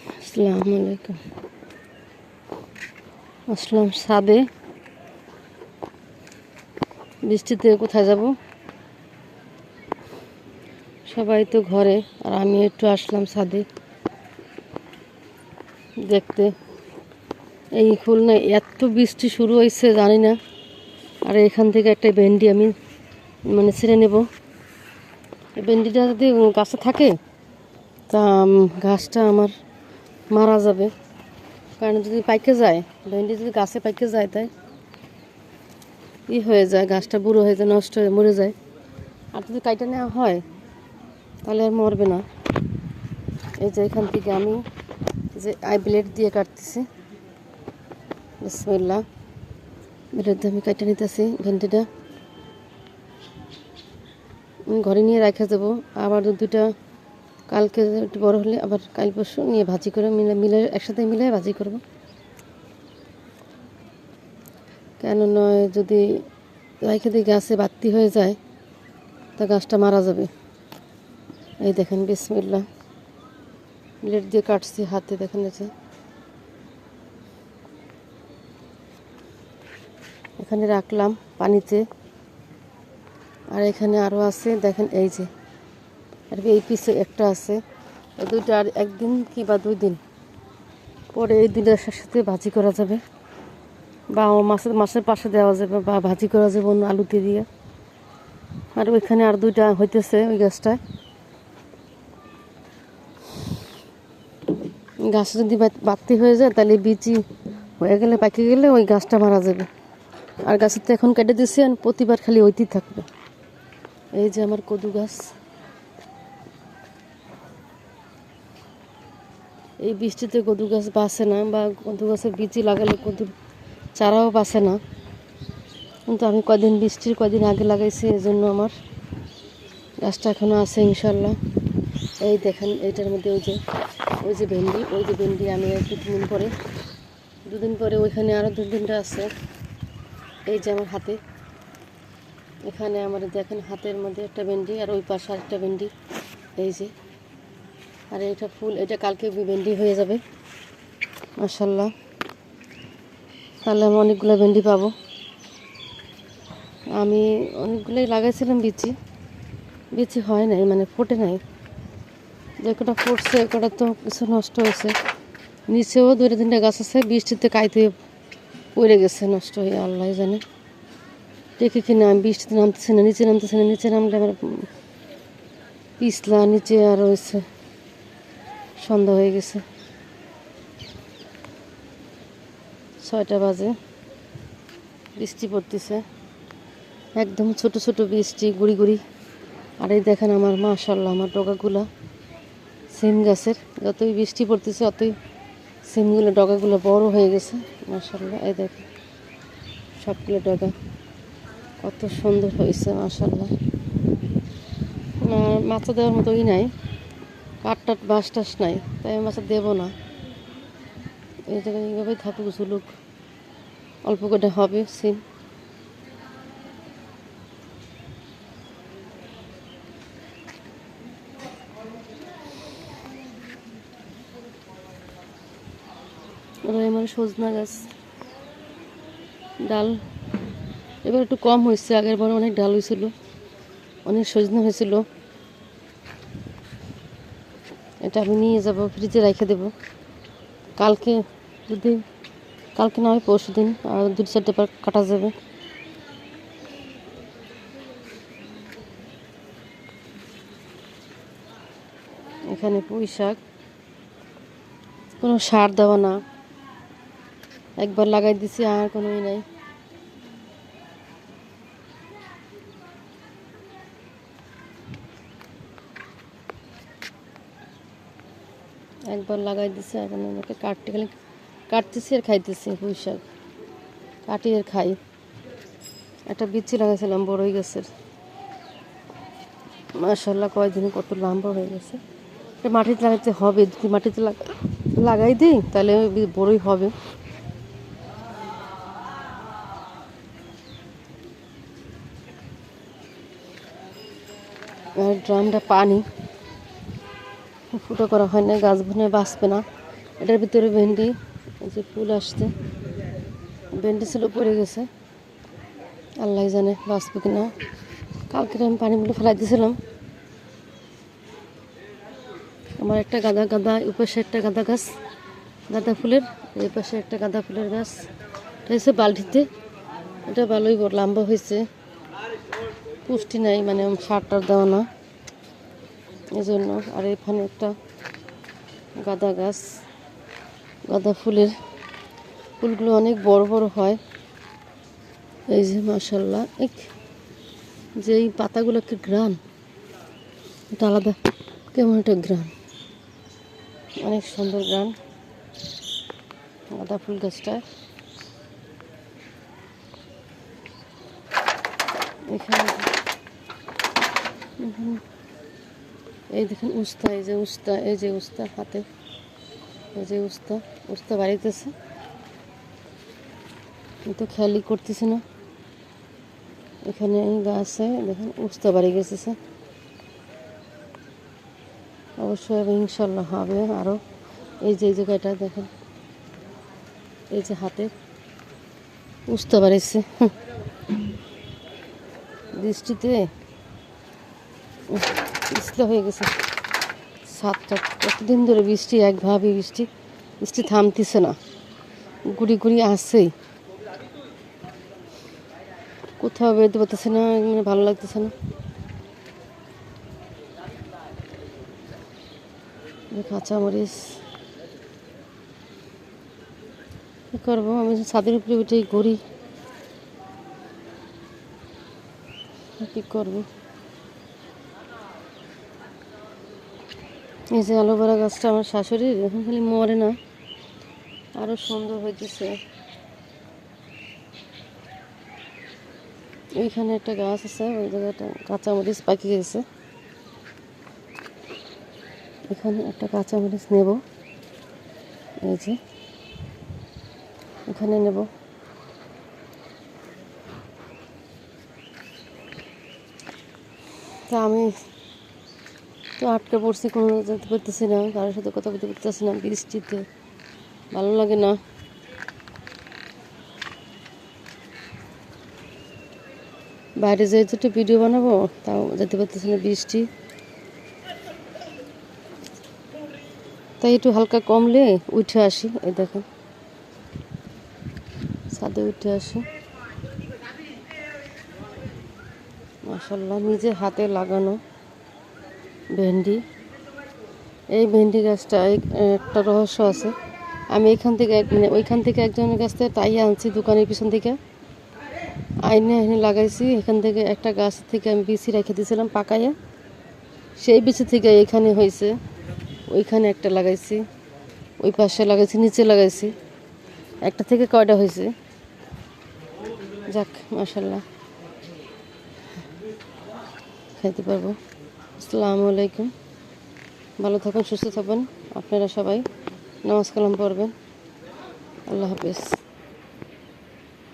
আসসালামু আলাইকুম। আসলাম ছাদে, বৃষ্টিতে কোথায় যাব? সবাই তো ঘরে, আর আমি একটু আসলাম ছাদে দেখতে। এই খুলনায় এত বৃষ্টি শুরু হয়েছে জানি না। আর এখান থেকে একটা ভেন্ডি আমি ছিঁড়ে নেব। এই ভেন্ডিটা যদি গাছে থাকে তা গাছটা আমার মারা যাবে, কারণ যদি পাইকে যায়, ভেন্ডি যদি গাছে পাইকে যায় তাই হয়ে যায়, গাছটা বুড়ো হয়ে যায়, নষ্ট হয়ে মরে যায়। আর যদি কাইটা নেওয়া হয় তাহলে আর মরবে না। এই যে এখান থেকে আমি যে ব্লেড দিয়ে কাটতেছি, বিসমিল্লাহ, ব্লেড দিয়ে আমি কাটে নিতেছি ভেন্ডিটা। আমি ঘরে নিয়ে রেখে দেবো, আবার দুটা কালকে একটু বড় হলে আবার কাল পরশু নিয়ে ভাজি করে মিলে একসাথে মিলে ভাজি করব। কেন নয়, যদি রেখে দিয়ে গাছে বাড়তি হয়ে যায় তা গাছটা মারা যাবে। এই দেখেন বিসমিল্লাহ, ব্লেড দিয়ে কাটছি হাতে, দেখেন আছে। এখানে রাখলাম পানিতে, আর এখানে আরও আছে দেখেন, এই যে আর এই পিছে একটা আছে। এই দুইটা আর একদিন কি বা 2 দিন পরে এই দুইটার সাথে ভাজি করা যাবে, বা মাছের পাশে দেওয়া যাবে, বা ভাজি করা যাবে অন্য আলুতে দিয়ে। আর ওইখানে আর 2টা হইতেছে ওই গাছটায়। গাছ যদি বাড়তি হয়ে যায় তাহলে বিচি হয়ে গেলে, পাকে গেলে ওই গাছটা মারা যাবে। আর গাছের তো এখন কেটে দিচ্ছি, আর প্রতিবার খালি ওইতেই থাকবে। এই যে আমার কদু গাছ, এই বৃষ্টিতে কদু গাছ বাঁচে না, বা কদু গাছের বিচি লাগালে কদুর চারাও বাঁচে না। কিন্তু আমি বৃষ্টির কদিন আগে লাগাইছি, এই জন্য আমার গাছটা এখনও আছে ইনশাল্লাহ। এই দেখেন এইটার মধ্যে ওই যে ভেন্ডি আমি 2 দিন পরে ওইখানে আরও 2-3টা আছে। এই যে আমার হাতে, এখানে আমার দেখেন হাতের মধ্যে একটা ভেন্ডি, আর ওই পাশে আরেকটা ভেন্ডি, এই যে। আর এটা ফুল, এটা কালকে ভেন্ডি হয়ে যাবে মাশাল্লাহ। তাহলে আমি অনেকগুলো ভেন্ডি পাবো। আমি অনেকগুলোই লাগাইছিলাম, বিচি হয় নাই, ফোটে নাই। যে কটা ফুটছে কটা তো কিছু নষ্ট হয়েছে। নিচেও 2-3টা গাছ আছে, বৃষ্টিতে কাইতে পড়ে গেছে, নষ্ট হয়ে আল্লাহ জানে। দেখি কিনা, বৃষ্টিতে নামতেছে না, নিচে নামলে আমার পিছলা নিচে আর রয়েছে। সন্ধ্যা হয়ে গেছে, 6টা বাজে, বৃষ্টি পড়তেছে, একদম ছোট ছোট বৃষ্টি, গুড়ি গুড়ি। আর এই দেখেন আমার মাশাল্লাহ, আমার ডগাগুলা সিম গাছের, যতই বৃষ্টি পড়তেছে অতই সিমগুলো ডগাগুলো বড় হয়ে গেছে মাশাল্লাহ। এই দেখেন সবগুলো ডগা কত সুন্দর হয়েছে মাশাল্লাহ। মাছা দেওয়ার মতোই নাই, কাঠ বাঁশ টাস নাই, তাই আমি মাছা দেবো না। এই জায়গায় এইভাবেই থাকুক, ঝুলুক, অল্প করে হবে সিম। আমার সজনা গাছ, ডাল এবার একটু কম হয়েছে, আগের বার অনেক ডাল হয়েছিল, অনেক সজনা হয়েছিল। এটা আমি নিয়ে যাব, ফ্রিজে রেখে দেবো। কালকে না হয় পরশু দিন আর 2-4টা পার কাটা যাবে। এখানে পুঁই শাক, কোনো সার দেওয়া না, একবার লাগাই দিছি, আর কোনোই নাই। একবার লাগাই দিছি, আর কোনো আমাকে কাটতেছি আর খাইতেছি। পুঁই শাক কাটি আর খাই। একটা বিচি লাগাইছিলাম বড়ই গাছের, মাশাল্লাহ কয়েকদিনে কত লম্বা হয়ে গেছে। এটা মাটিতে লাগাইতে হবে, যদি মাটিতে লাগাই দিই তাহলে বড়ই হবে। আর ড্রামটা পানি ফুটো করা হয় না, গাছ ভুনে বাঁচবে না। এটার ভিতরে ভেন্ডি, এই যে ফুল আসছে, ভেন্ডি ছিল পড়ে গেছে, আল্লাহ জানে বাঁচবে কিনা। কালকে আমি পানিগুলো ফেলাই দিয়েছিলাম। আমার একটা গাঁদা এই পাশে একটা গাঁদা গাছ, গাঁদা ফুলের, এই পাশে একটা গাঁদা ফুলের গাছ, এটা হচ্ছে বালতিতে। এটা ভালোই লম্বা হয়েছে, পুষ্টি নাই, মানে সার টার দেওয়া না এই জন্য। আর এখানে একটা গাঁদা গাছ, গাঁদা ফুলের ফুলগুলো অনেক বড় বড় হয়। এই যে মাশাআল্লাহ, যে এই পাতাগুলো কি গ্রান, এটা আলাদা কেমন একটা গ্রান, অনেক সুন্দর গ্রান গাঁদা ফুল গাছটা। এখানে এই দেখেন উস্তা, এই যে উস্তা, এই যে উস্তা হাতে, এই যে উস্তা, উস্তা বাড়িতেছে, কিন্তু খেয়ালই করতেছে না। এখানে এই গাছে দেখেন উস্তা বাড়ি গেছে, অবশ্যই ইনশাল্লাহ হবে আরও। এই যে এই জায়গাটা দেখেন, এই যে হাতে উস্তা বাড়িছে, বৃষ্টিতে পিছলা হয়ে গেছে ছাদটা। কতদিন ধরে বৃষ্টি, একভাবে বৃষ্টি, বৃষ্টি থামতেছে না, গুড়ি গুড়ি আসছেই, কোথাও বেরোতে পারতেছে না, মানে ভালো লাগতেছে না। কাঁচামরিচ কী করবো, আমি ছাদের উপরে উঠেই ঘুরি, কী করবো। এই যে অ্যালোভেরা গাছটা আমার শাশুড়ির, এখন খালি মরে না, আরও সুন্দর হইতেছে। ওইখানে একটা গাছ আছে, ওই জায়গাটা কাঁচামরিচ পাকি গেছে, এখানে একটা কাঁচামরিচ নেব, এই যে এখানে নেব। তা আমি তো আটকে পড়ছি, কোনো যেতে পারতেছি না, কারোর সাথে কথা বলতে পারতেছি না, বৃষ্টিতে ভালো লাগে না। বাইরে যেহেতু একটু ভিডিও বানাবো, তাও যেতে পারতেছি না, বৃষ্টি। তাই একটু হালকা কমলে উঠে আসি, এই দেখেন ছাদে উঠে আসি। মাশাআল্লাহ, নিজে হাতে লাগানো ভেন্ডি। এই ভেন্ডি গাছটা একটা রহস্য আছে। আমি এখান থেকে মানে ওইখান থেকে একজনের কাছ থেকে তাই আনছি, দোকানের পিছন থেকে এনে লাগাইছি। এখান থেকে একটা গাছ থেকে আমি বিচি রেখে দিয়েছিলাম পাকাইয়া, সেই বিচি থেকে এখানে হয়েছে। ওইখানে একটা লাগাইছি, ওই পাশে লাগাইছি, নিচে লাগাইছি, একটা থেকে কয়টা হয়েছে। যাক মাশাআল্লাহ, খেতে পারবো। আসসালামু আলাইকুম, ভালো থাকুন, সুস্থ থাকবেন আপনারা সবাই, নামাজ কালাম পড়বেন, আল্লাহ হাফেজ।